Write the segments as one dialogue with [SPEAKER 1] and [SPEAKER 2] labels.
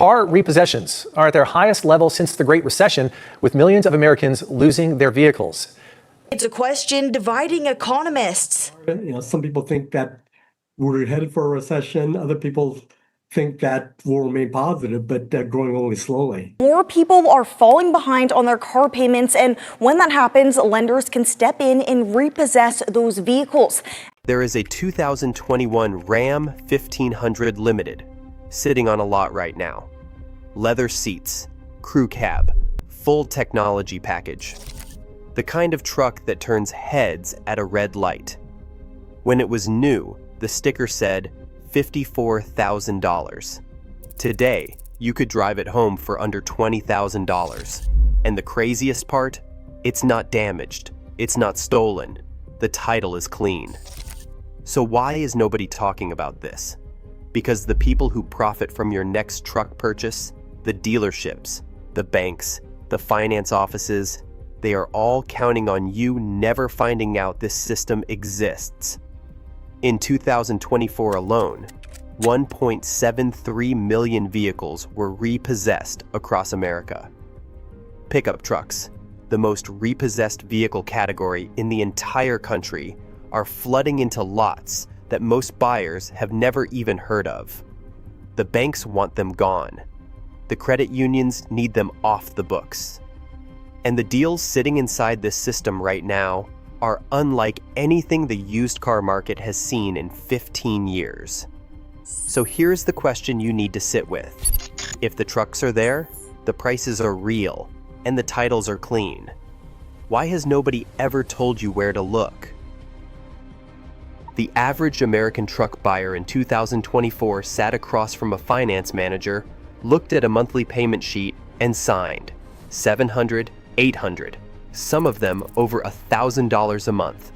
[SPEAKER 1] Car repossessions are at their highest level since the Great Recession, with millions of Americans losing their vehicles.
[SPEAKER 2] It's a question dividing economists.
[SPEAKER 3] Some people think that we're headed for a recession. Other people think that will remain positive, but growing only slowly.
[SPEAKER 4] More people are falling behind on their car payments, and when that happens, lenders can step in and repossess those vehicles.
[SPEAKER 5] There is a 2021 Ram 1500 Limited sitting on a lot right now. Leather seats, crew cab, full technology package. The kind of truck that turns heads at a red light. When it was new, the sticker said $54,000. Today, you could drive it home for under $20,000. And the craziest part? It's not damaged. It's not stolen. The title is clean. So why is nobody talking about this? Because the people who profit from your next truck purchase, the dealerships, the banks, the finance offices, they are all counting on you never finding out this system exists. In 2024 alone, 1.73 million vehicles were repossessed across America. Pickup trucks, the most repossessed vehicle category in the entire country, are flooding into lots that most buyers have never even heard of. The banks want them gone. The credit unions need them off the books. And the deals sitting inside this system right now are unlike anything the used car market has seen in 15 years. So here's the question you need to sit with. If the trucks are there, the prices are real, and the titles are clean, why has nobody ever told you where to look? The average American truck buyer in 2024 sat across from a finance manager, looked at a monthly payment sheet, and signed $700, $800, some of them over $1,000 a month,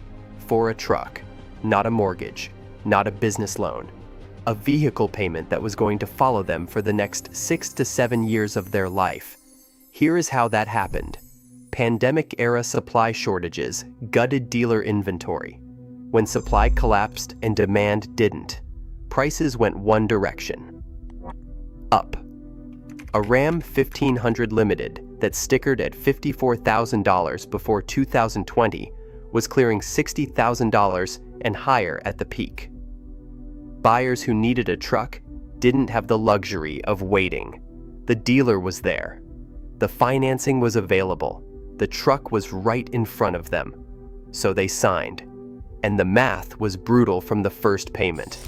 [SPEAKER 5] for a truck, not a mortgage, not a business loan, a vehicle payment that was going to follow them for the next 6 to 7 years of their life. Here is how that happened. Pandemic-era supply shortages gutted dealer inventory. When supply collapsed and demand didn't, prices went one direction: up. A Ram 1500 Limited that stickered at $54,000 before 2020 was clearing $60,000 and higher at the peak. Buyers who needed a truck didn't have the luxury of waiting. The dealer was there. The financing was available. The truck was right in front of them. So they signed. And the math was brutal from the first payment.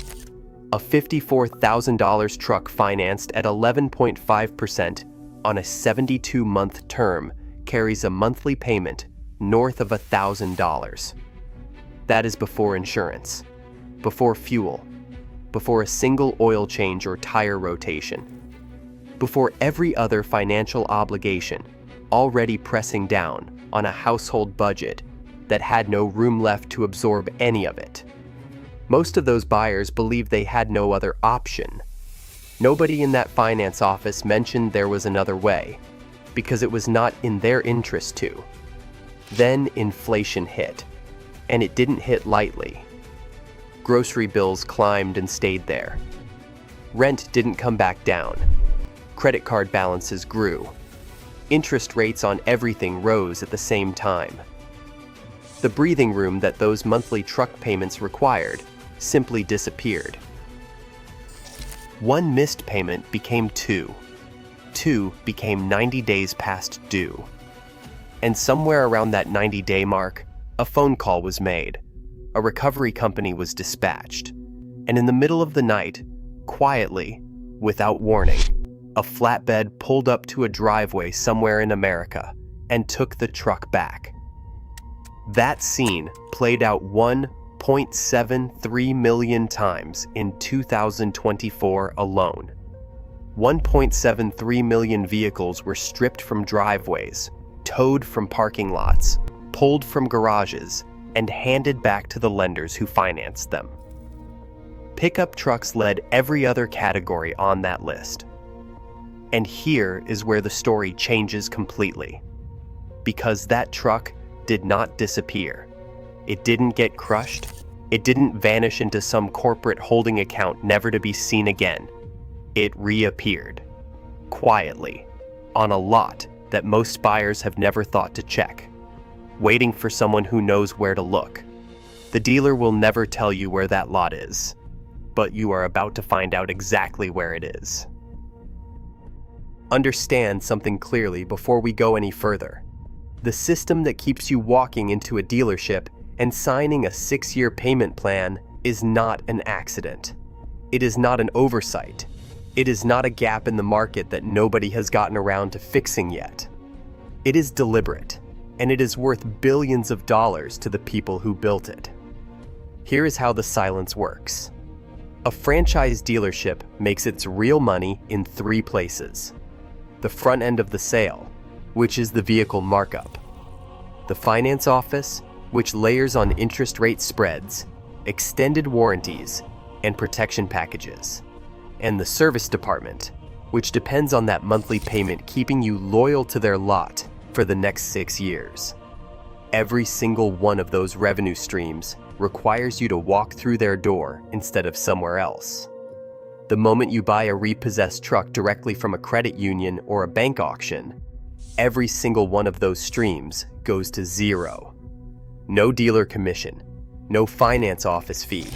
[SPEAKER 5] A $54,000 truck financed at 11.5% on a 72-month term carries a monthly payment north of $1,000. That is before insurance, before fuel, before a single oil change or tire rotation, before every other financial obligation already pressing down on a household budget that had no room left to absorb any of it. Most of those buyers believed they had no other option. Nobody in that finance office mentioned there was another way, because it was not in their interest to. Then inflation hit, and it didn't hit lightly. Grocery bills climbed and stayed there. Rent didn't come back down. Credit card balances grew. Interest rates on everything rose at the same time. The breathing room that those monthly truck payments required simply disappeared. One missed payment became two. Two became 90 days past due. And somewhere around that 90-day mark, a phone call was made. A recovery company was dispatched. And in the middle of the night, quietly, without warning, a flatbed pulled up to a driveway somewhere in America and took the truck back. That scene played out 1.73 million times in 2024 alone. 1.73 million vehicles were stripped from driveways, towed from parking lots, pulled from garages, and handed back to the lenders who financed them. Pickup trucks led every other category on that list. And here is where the story changes completely. Because that truck did not disappear. It didn't get crushed. It didn't vanish into some corporate holding account never to be seen again. It reappeared. quietly, on a lot that most buyers have never thought to check, waiting for someone who knows where to look. The dealer will never tell you where that lot is, but you are about to find out exactly where it is. Understand something clearly before we go any further. The system that keeps you walking into a dealership and signing a 6-year payment plan is not an accident. It is not an oversight. It is not a gap in the market that nobody has gotten around to fixing yet. It is deliberate, and it is worth billions of dollars to the people who built it. Here is how the silence works. A franchise dealership makes its real money in 3 places. The front end of the sale, which is the vehicle markup. The finance office, which layers on interest rate spreads, extended warranties, and protection packages. And the service department, which depends on that monthly payment keeping you loyal to their lot for the next 6 years. Every single one of those revenue streams requires you to walk through their door instead of somewhere else. The moment you buy a repossessed truck directly from a credit union or a bank auction, every single one of those streams goes to 0. No dealer commission, no finance office fee,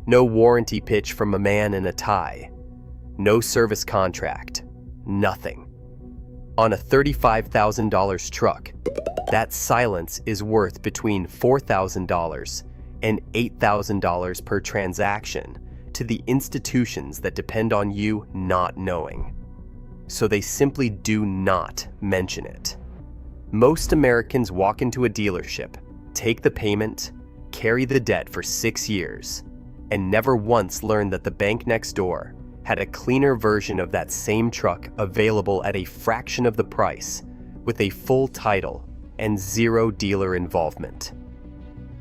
[SPEAKER 5] no warranty pitch from a man in a tie, no service contract, nothing. On a $35,000 truck, that silence is worth between $4,000 and $8,000 per transaction to the institutions that depend on you not knowing. So they simply do not mention it. Most Americans walk into a dealership, take the payment, carry the debt for 6 years, and never once learn that the bank next door had a cleaner version of that same truck available at a fraction of the price, with a full title and 0 dealer involvement.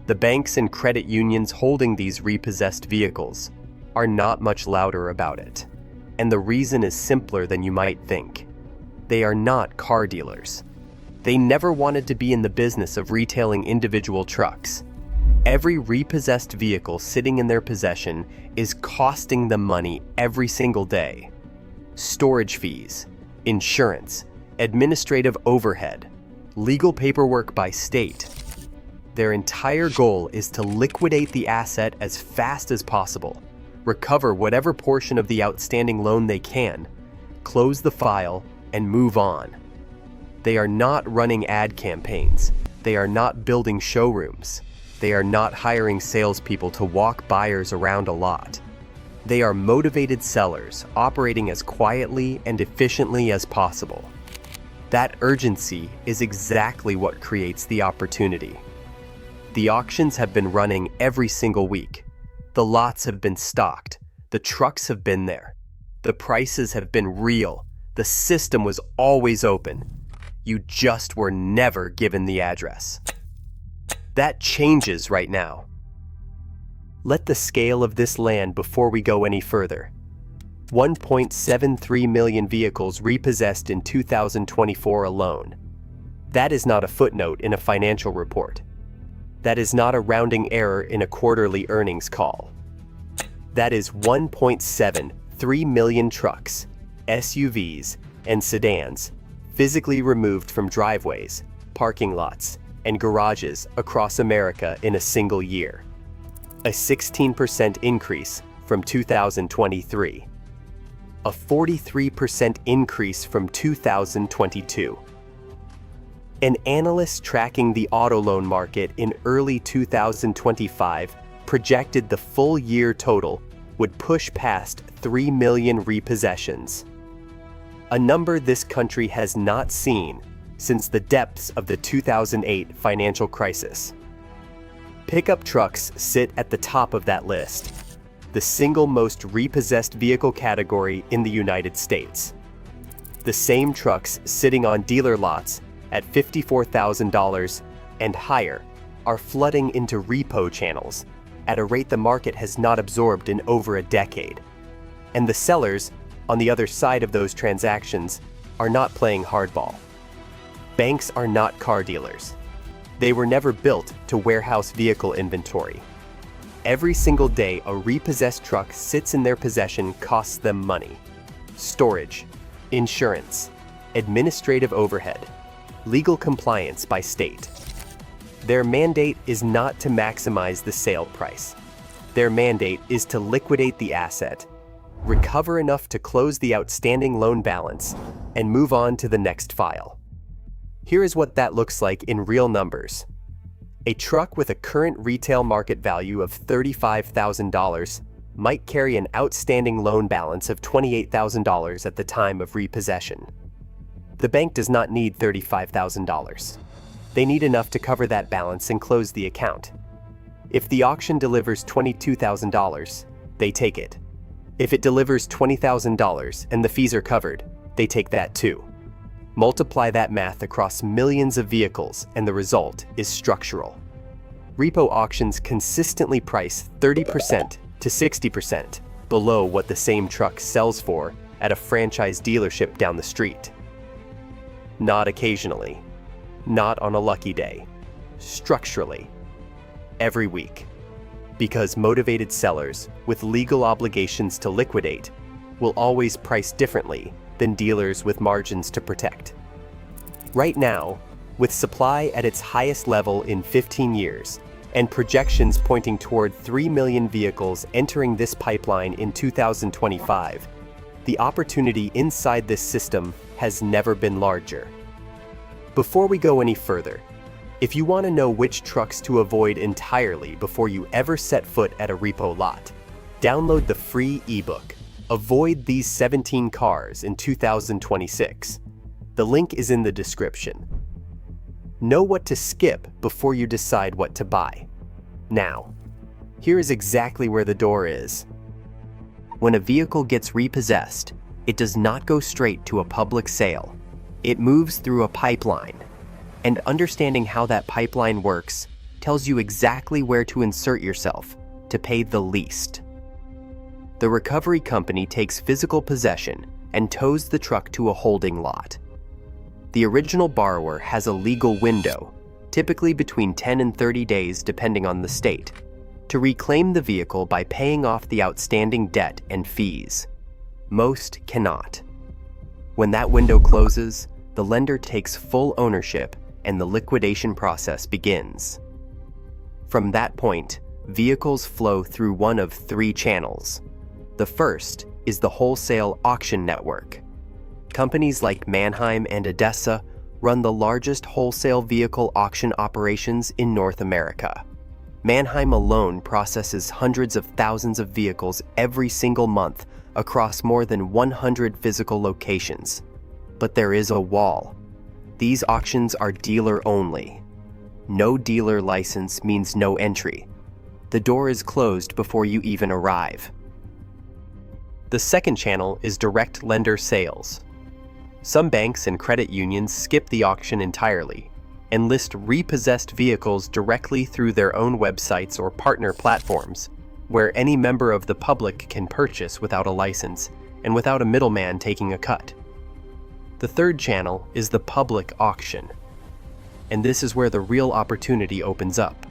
[SPEAKER 5] The banks and credit unions holding these repossessed vehicles are not much louder about it, and the reason is simpler than you might think. They are not car dealers. They never wanted to be in the business of retailing individual trucks. Every repossessed vehicle sitting in their possession is costing them money every single day. Storage fees, insurance, administrative overhead, legal paperwork by state. Their entire goal is to liquidate the asset as fast as possible, recover whatever portion of the outstanding loan they can, close the file, and move on. They are not running ad campaigns. They are not building showrooms. They are not hiring salespeople to walk buyers around a lot. They are motivated sellers operating as quietly and efficiently as possible. That urgency is exactly what creates the opportunity. The auctions have been running every single week. The lots have been stocked. The trucks have been there. The prices have been real. The system was always open. You just were never given the address. That changes right now. Let the scale of this land before we go any further. 1.73 million vehicles repossessed in 2024 alone. That is not a footnote in a financial report. That is not a rounding error in a quarterly earnings call. That is 1.73 million trucks, SUVs, and sedans physically removed from driveways, parking lots, and garages across America in a single year. A 16% increase from 2023. A 43% increase from 2022. An analyst tracking the auto loan market in early 2025 projected the full year total would push past 3 million repossessions. A number this country has not seen since the depths of the 2008 financial crisis. Pickup trucks sit at the top of that list, the single most repossessed vehicle category in the United States. The same trucks sitting on dealer lots at $54,000 and higher are flooding into repo channels at a rate the market has not absorbed in over a decade. And the sellers, on the other side of those transactions, are not playing hardball. Banks are not car dealers. They were never built to warehouse vehicle inventory. Every single day a repossessed truck sits in their possession costs them money. Storage, insurance, administrative overhead, legal compliance by state. Their mandate is not to maximize the sale price. Their mandate is to liquidate the asset, recover enough to close the outstanding loan balance, and move on to the next file. Here is what that looks like in real numbers. A truck with a current retail market value of $35,000 might carry an outstanding loan balance of $28,000 at the time of repossession. The bank does not need $35,000. They need enough to cover that balance and close the account. If the auction delivers $22,000, they take it. If it delivers $20,000 and the fees are covered, they take that too. Multiply that math across millions of vehicles and the result is structural. Repo auctions consistently price 30% to 60% below what the same truck sells for at a franchise dealership down the street. Not occasionally, not on a lucky day, structurally. Every week, because motivated sellers with legal obligations to liquidate will always price differently than dealers with margins to protect. Right now, with supply at its highest level in 15 years and projections pointing toward 3 million vehicles entering this pipeline in 2025, the opportunity inside this system has never been larger. Before we go any further, if you want to know which trucks to avoid entirely before you ever set foot at a repo lot, download the free ebook, Avoid These 17 Cars in 2026. The link is in the description. Know what to skip before you decide what to buy. Now, here is exactly where the door is. When a vehicle gets repossessed, it does not go straight to a public sale. It moves through a pipeline. And understanding how that pipeline works tells you exactly where to insert yourself to pay the least. The recovery company takes physical possession and tows the truck to a holding lot. The original borrower has a legal window, typically between 10 and 30 days depending on the state, to reclaim the vehicle by paying off the outstanding debt and fees. Most cannot. When that window closes, the lender takes full ownership and the liquidation process begins. From that point, vehicles flow through one of 3 channels. The first is the wholesale auction network. Companies like Manheim and Odessa run the largest wholesale vehicle auction operations in North America. Manheim alone processes hundreds of thousands of vehicles every single month across more than 100 physical locations. But there is a wall. These auctions are dealer only. No dealer license means no entry. The door is closed before you even arrive. The second channel is direct lender sales. Some banks and credit unions skip the auction entirely and list repossessed vehicles directly through their own websites or partner platforms, where any member of the public can purchase without a license and without a middleman taking a cut. The third channel is the public auction, and this is where the real opportunity opens up.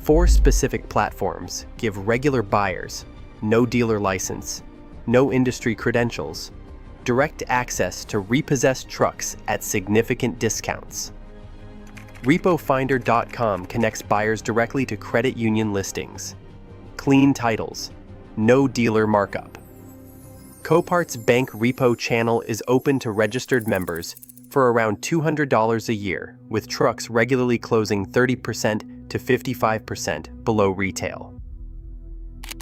[SPEAKER 5] 4 specific platforms give regular buyers, no dealer license, no industry credentials, direct access to repossessed trucks at significant discounts. RepoFinder.com connects buyers directly to credit union listings. Clean titles, no dealer markup. Copart's Bank Repo channel is open to registered members for around $200 a year, with trucks regularly closing 30% to 55% below retail.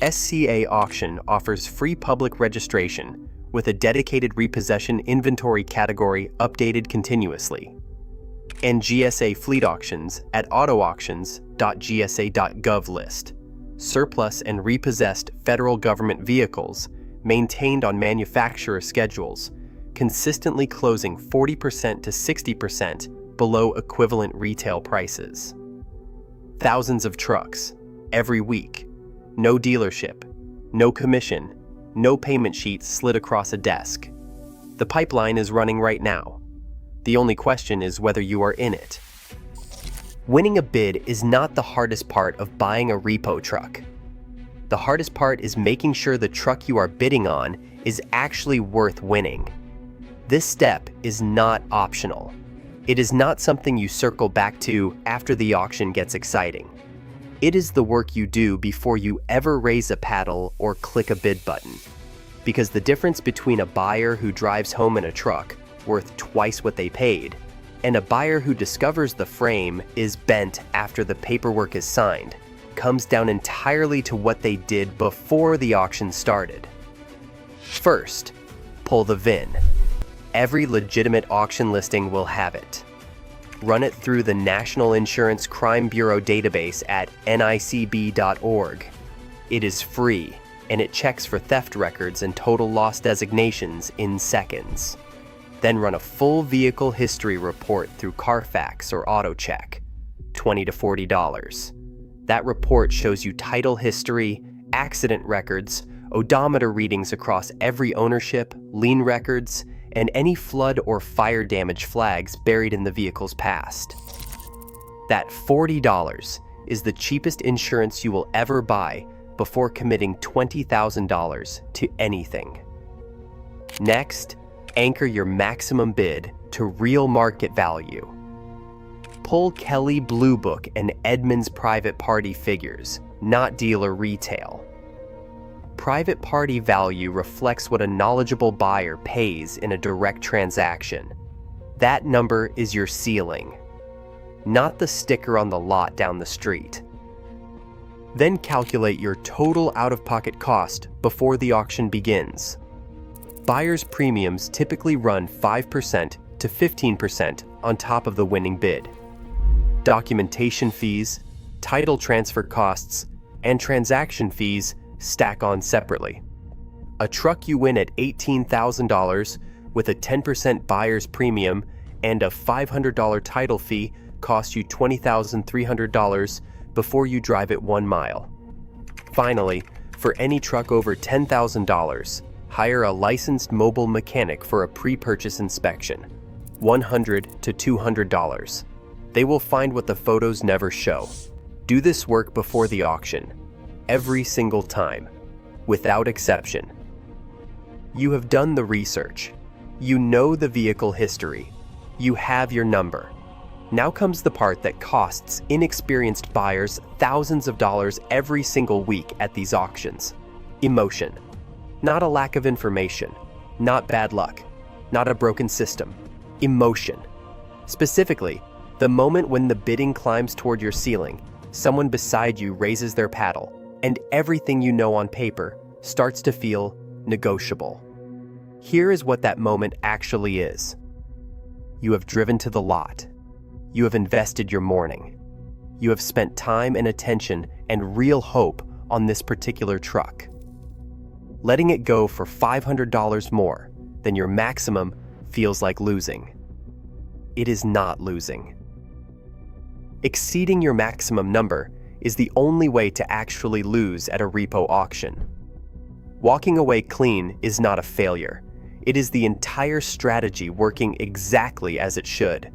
[SPEAKER 5] SCA Auction offers free public registration with a dedicated repossession inventory category updated continuously. And GSA Fleet Auctions at autoauctions.gsa.gov list surplus and repossessed federal government vehicles maintained on manufacturer schedules, consistently closing 40% to 60% below equivalent retail prices. Thousands of trucks, every week. No dealership, no commission, no payment sheet slid across a desk. The pipeline is running right now. The only question is whether you are in it. Winning a bid is not the hardest part of buying a repo truck. The hardest part is making sure the truck you are bidding on is actually worth winning. This step is not optional. It is not something you circle back to after the auction gets exciting. It is the work you do before you ever raise a paddle or click a bid button. Because the difference between a buyer who drives home in a truck, worth twice what they paid, and a buyer who discovers the frame is bent after the paperwork is signed, comes down entirely to what they did before the auction started. First, pull the VIN. Every legitimate auction listing will have it. Run it through the National Insurance Crime Bureau database at nicb.org. It is free, and it checks for theft records and total loss designations in seconds. Then run a full vehicle history report through Carfax or AutoCheck, $20 to $40. That report shows you title history, accident records, odometer readings across every ownership, lien records, and any flood or fire damage flags buried in the vehicle's past. That $40 is the cheapest insurance you will ever buy before committing $20,000 to anything. Next, anchor your maximum bid to real market value. Pull Kelley Blue Book and Edmunds private party figures, not dealer retail. Private party value reflects what a knowledgeable buyer pays in a direct transaction. That number is your ceiling, not the sticker on the lot down the street. Then calculate your total out-of-pocket cost before the auction begins. Buyers' premiums typically run 5% to 15% on top of the winning bid. Documentation fees, title transfer costs, and transaction fees stack on separately. A truck you win at $18,000 with a 10% buyer's premium and a $500 title fee costs you $20,300 before you drive it 1 mile. Finally, for any truck over $10,000, hire a licensed mobile mechanic for a pre-purchase inspection, $100 to $200. They will find what the photos never show. Do this work before the auction, every single time, without exception. You have done the research. You know the vehicle history. You have your number. Now comes the part that costs inexperienced buyers thousands of dollars every single week at these auctions. Emotion. Not a lack of information. Not bad luck. Not a broken system. Emotion. Specifically, the moment when the bidding climbs toward your ceiling, someone beside you raises their paddle, and everything you know on paper starts to feel negotiable. Here is what that moment actually is. You have driven to the lot. You have invested your morning. You have spent time and attention and real hope on this particular truck. Letting it go for $500 more than your maximum feels like losing. It is not losing. Exceeding your maximum number is the only way to actually lose at a repo auction. Walking away clean is not a failure. It is the entire strategy working exactly as it should.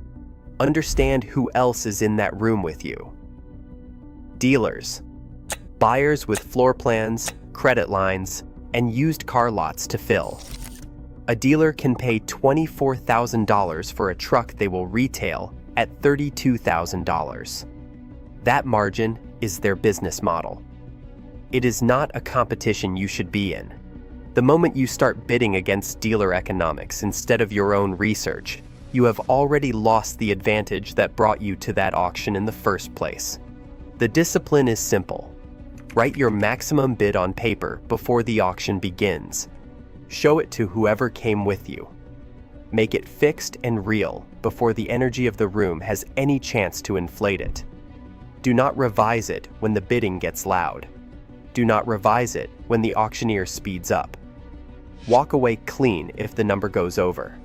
[SPEAKER 5] Understand who else is in that room with you. Dealers. Buyers with floor plans, credit lines, and used car lots to fill. A dealer can pay $24,000 for a truck they will retail at $32,000. That margin is their business model. It is not a competition you should be in. The moment you start bidding against dealer economics instead of your own research, you have already lost the advantage that brought you to that auction in the first place. The discipline is simple. Write your maximum bid on paper before the auction begins. Show it to whoever came with you. Make it fixed and real before the energy of the room has any chance to inflate it. Do not revise it when the bidding gets loud. Do not revise it when the auctioneer speeds up. Walk away clean if the number goes over.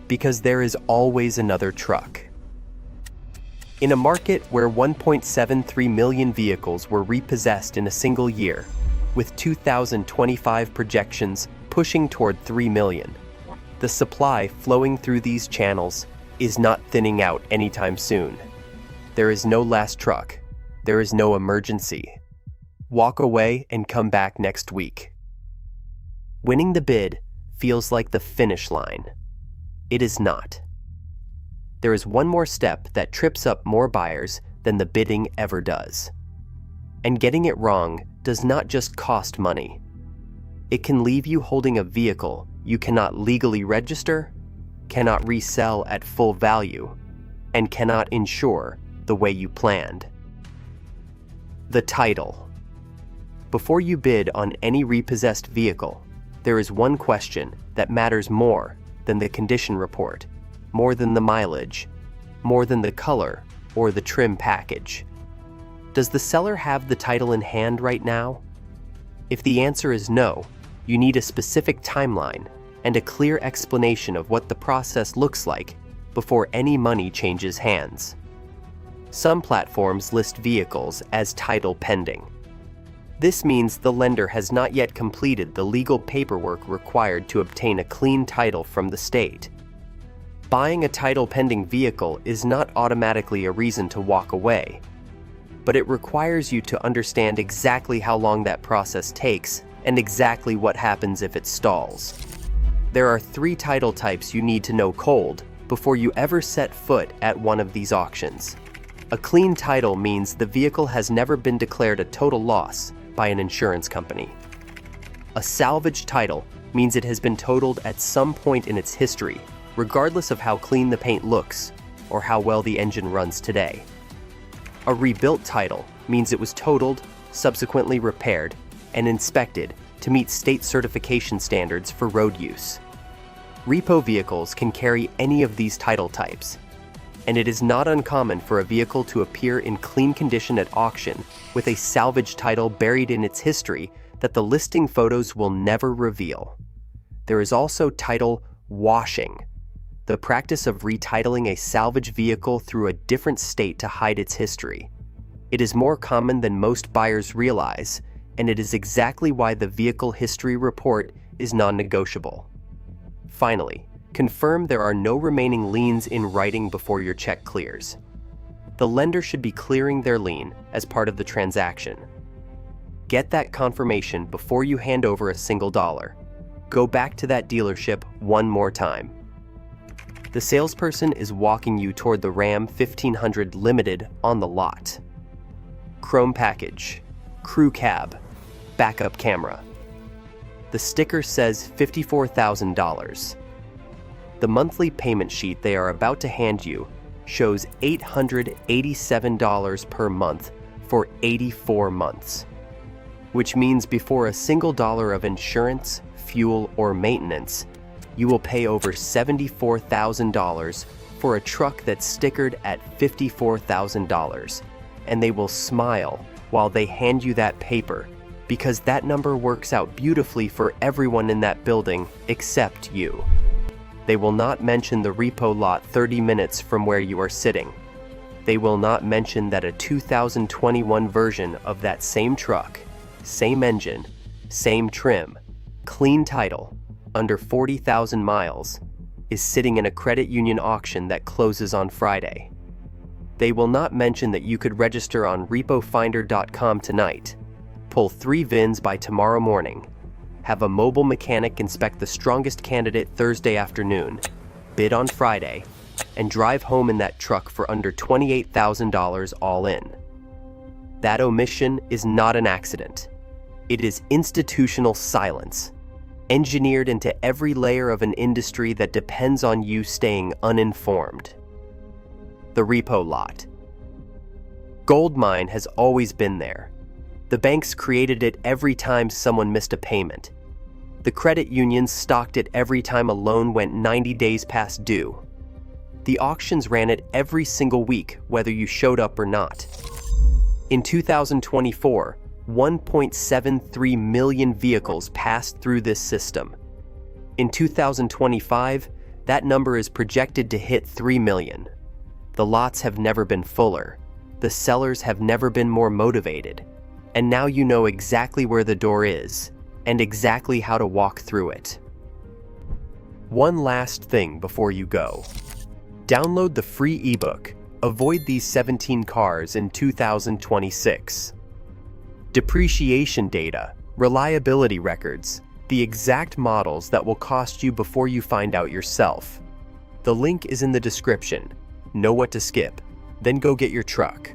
[SPEAKER 5] Because there is always another truck. In a market where 1.73 million vehicles were repossessed in a single year, with 2025 projections pushing toward 3 million, the supply flowing through these channels is not thinning out anytime soon. There is no last truck. There is no emergency. Walk away and come back next week. Winning the bid feels like the finish line. It is not. There is one more step that trips up more buyers than the bidding ever does. And getting it wrong does not just cost money. It can leave you holding a vehicle you cannot legally register, cannot resell at full value, and cannot insure the way you planned. The title. Before you bid on any repossessed vehicle, there is one question that matters more than the condition report, more than the mileage, more than the color or the trim package. Does the seller have the title in hand right now? If the answer is no, you need a specific timeline and a clear explanation of what the process looks like before any money changes hands. Some platforms list vehicles as title pending. This means the lender has not yet completed the legal paperwork required to obtain a clean title from the state. Buying a title pending vehicle is not automatically a reason to walk away, but it requires you to understand exactly how long that process takes and exactly what happens if it stalls. There are 3 title types you need to know cold before you ever set foot at one of these auctions. A clean title means the vehicle has never been declared a total loss by an insurance company. A salvage title means it has been totaled at some point in its history, regardless of how clean the paint looks or how well the engine runs today. A rebuilt title means it was totaled, subsequently repaired, and inspected to meet state certification standards for road use. Repo vehicles can carry any of these title types, and it is not uncommon for a vehicle to appear in clean condition at auction with a salvage title buried in its history that the listing photos will never reveal. There is also title washing, the practice of retitling a salvage vehicle through a different state to hide its history. It is more common than most buyers realize, and it is exactly why the vehicle history report is non-negotiable. Finally, confirm there are no remaining liens in writing before your check clears. The lender should be clearing their lien as part of the transaction. Get that confirmation before you hand over a single dollar. Go back to that dealership one more time. The salesperson is walking you toward the Ram 1500 Limited on the lot. Chrome package, crew cab, backup camera. The sticker says $54,000. The monthly payment sheet they are about to hand you shows $887 per month for 84 months, which means before a single dollar of insurance, fuel, or maintenance, you will pay over $74,000 for a truck that's stickered at $54,000, and they will smile while they hand you that paper because that number works out beautifully for everyone in that building except you. They will not mention the repo lot 30 minutes from where you are sitting. They will not mention that a 2021 version of that same truck, same engine, same trim, clean title, under 40,000 miles, is sitting in a credit union auction that closes on Friday. They will not mention that you could register on repofinder.com tonight, pull 3 VINs by tomorrow morning, have a mobile mechanic inspect the strongest candidate Thursday afternoon, bid on Friday, and drive home in that truck for under $28,000 all in. That omission is not an accident. It is institutional silence, engineered into every layer of an industry that depends on you staying uninformed. The repo lot. GOLDMINE has always been there. The banks created it every time someone missed a payment. The credit unions stocked it every time a loan went 90 days past due. The auctions ran it every single week, whether you showed up or not. In 2024, 1.73 million vehicles passed through this system. In 2025, that number is projected to hit 3 million. The lots have never been fuller. The sellers have never been more motivated. And now you know exactly where the door is and exactly how to walk through it. One last thing before you go. Download the free ebook, Avoid These 17 Cars in 2026. Depreciation data, reliability records, the exact models that will cost you before you find out yourself. The link is in the description. Know what to skip, then go get your truck.